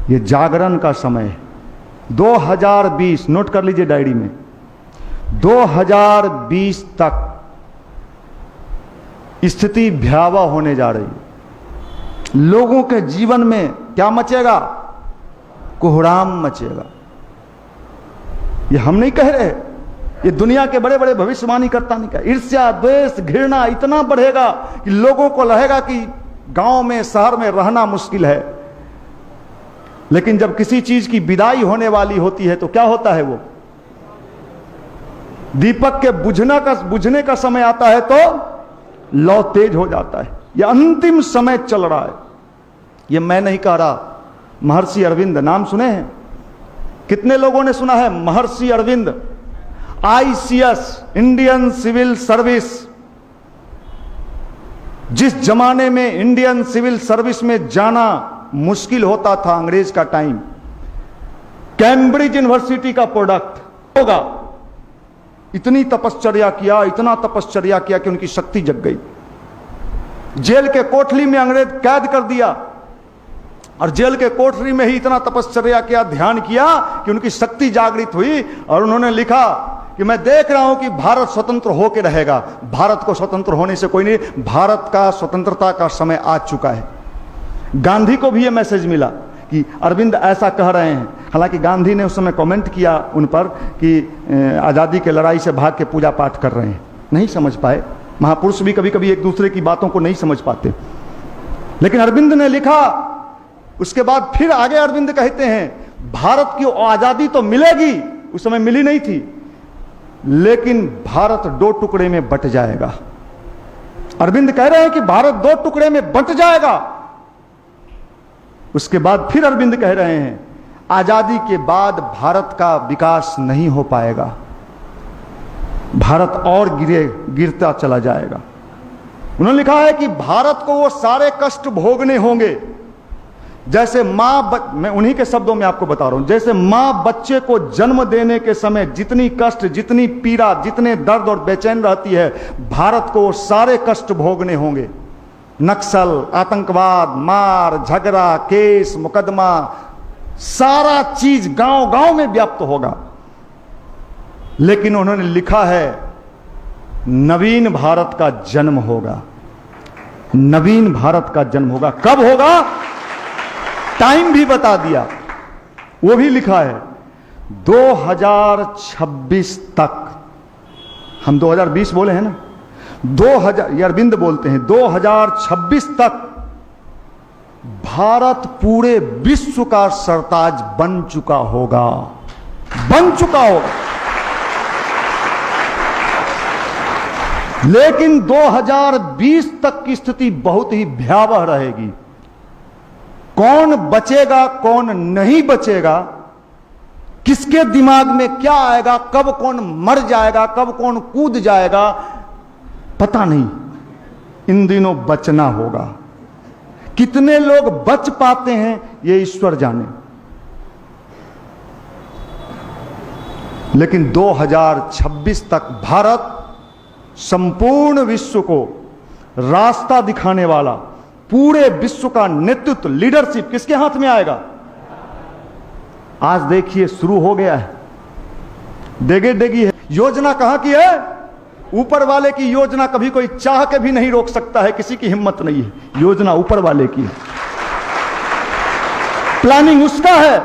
ये जागरण का समय है। 2020 नोट कर लीजिए डायरी में, 2020 तक स्थिति भयावह होने जा रही है। लोगों के जीवन में क्या मचेगा? कोहराम मचेगा। ये हम नहीं कह रहे, ये दुनिया के बड़े बड़े भविष्यवाणी करता नहीं कहा। ईर्ष्या, द्वेष, घृणा इतना बढ़ेगा कि लोगों को लगेगा कि गांव में, शहर में रहना मुश्किल है। लेकिन जब किसी चीज की विदाई होने वाली होती है तो क्या होता है? वो दीपक के बुझने का समय आता है तो लौ तेज हो जाता है। यह अंतिम समय चल रहा है। यह मैं नहीं कह रहा, महर्षि अरविंद नाम सुने हैं? कितने लोगों ने सुना है Maharshi Aurobindo? ICS, Indian civil service. जिस जमाने में इंडियन सिविल सर्विस में जाना मुश्किल होता था, अंग्रेज का टाइम, कैम्ब्रिज यूनिवर्सिटी का प्रोडक्ट होगा। इतनी तपश्चर्या किया, इतना तपश्चर्या किया कि उनकी शक्ति जग गई। जेल के कोठरी में अंग्रेज कैद कर दिया और जेल के कोठरी में ही इतना तपश्चर्या किया, ध्यान किया कि उनकी शक्ति जागृत हुई। और उन्होंने लिखा कि मैं देख रहा हूं कि भारत स्वतंत्र होकर रहेगा। भारत को स्वतंत्र होने से कोई नहीं, भारत का स्वतंत्रता का समय आ चुका है। गांधी को भी यह मैसेज मिला कि अरविंद ऐसा कह रहे हैं। हालांकि गांधी ने उस समय कमेंट किया उन पर कि आज़ादी के लड़ाई से भाग के पूजा पाठ कर रहे हैं, नहीं समझ पाए। महापुरुष भी कभी कभी एक दूसरे की बातों को नहीं समझ पाते। लेकिन अरविंद ने लिखा, उसके बाद फिर आगे अरविंद कहते हैं भारत की आज़ादी तो मिलेगी, उस समय मिली नहीं थी, लेकिन भारत दो टुकड़े में बंट जाएगा। अरविंद कह रहे हैं कि भारत दो टुकड़े में बंट जाएगा। उसके बाद फिर अरविंद कह रहे हैं आजादी के बाद भारत का विकास नहीं हो पाएगा, भारत और गिरता चला जाएगा। उन्होंने लिखा है कि भारत को वो सारे कष्ट भोगने होंगे जैसे मैं उन्हीं के शब्दों में आपको बता रहा हूं, जैसे मां बच्चे को जन्म देने के समय जितनी कष्ट, जितनी पीड़ा, जितने दर्द और बेचैन रहती है, भारत को वो सारे कष्ट भोगने होंगे। नक्सल, आतंकवाद, मार, झगड़ा, केस, मुकदमा, सारा चीज गांव गांव में व्याप्त होगा। लेकिन उन्होंने लिखा है नवीन भारत का जन्म होगा। नवीन भारत का जन्म होगा। कब होगा? टाइम भी बता दिया, वो भी लिखा है 2026 तक। हम 2020 बोले हैं ना, 2000 अरविंद बोलते हैं 2026 तक भारत पूरे विश्व का सरताज बन चुका होगा, बन चुका होगा। लेकिन 2020 तक की स्थिति बहुत ही भयावह रहेगी। कौन बचेगा, कौन नहीं बचेगा, किसके दिमाग में क्या आएगा, कब कौन मर जाएगा, कब कौन कूद जाएगा, पता नहीं। इन दिनों बचना होगा। कितने लोग बच पाते हैं ये ईश्वर जाने। लेकिन 2026 तक भारत संपूर्ण विश्व को रास्ता दिखाने वाला, पूरे विश्व का नेतृत्व, लीडरशिप किसके हाथ में आएगा? आज देखिए शुरू हो गया है, डेगे डेगी है। योजना कहां की है? ऊपर वाले की योजना। कभी कोई चाह के भी नहीं रोक सकता है, किसी की हिम्मत नहीं है। योजना ऊपर वाले की है, प्लानिंग उसका है।